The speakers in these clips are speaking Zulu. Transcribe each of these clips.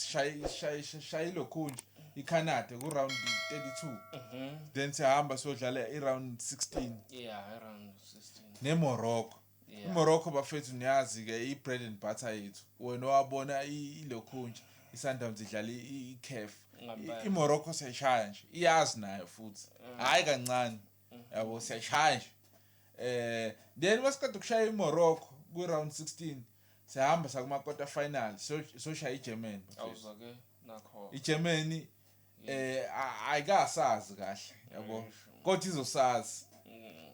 shayi lokhunje iCanada ku round 32 then siyahamba siyodlala iround 16 around 16 neMorocco. iMorocco bafethu niyazi ke ibread and butter yethu wena wabona ilokhunje iSundowns idlala iCAF iMorocco siyashaya nje iyazi nayo futhi hayi kancane yabo siyashaya nje then masiqeda ukushaya iMorocco ku round 16 sihamba sakuma quarter final soshaya iGermany awuza ke nakho iGermany ayikasazi kahle yabo kodwa izosazi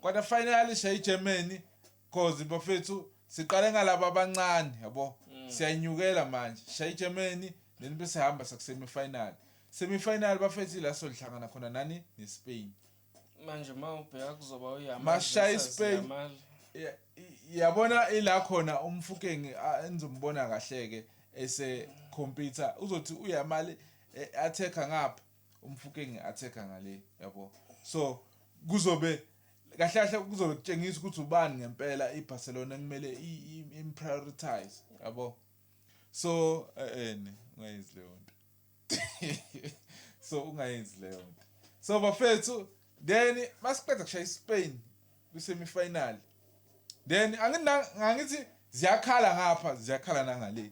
quarter final shaya iGermany cause bafethu siqale ngalabo abancane yabo siyanyukela manje shaya iGermany then bese hamba sakusemi final bafethu la solihlangana khona nani neSpain manje mawubheka kuzoba uyama mashaya iSpain yabona ila khona umfukeng enzombona kahleke ese computer uzothi uyamali attacker ngapha umfukeng attacker ngale yabo so kuzobe kahle kuzobe kutshengisa ukuthi ubani ngempela iBarcelona kumele imprioritize yabo so ungayenzi leyo nto so ungayenzi leyo nto so bafethu then masiqeda kushaya iSpain kwisemifinal then angithi ziyakhala ngapha ziyakhala nangale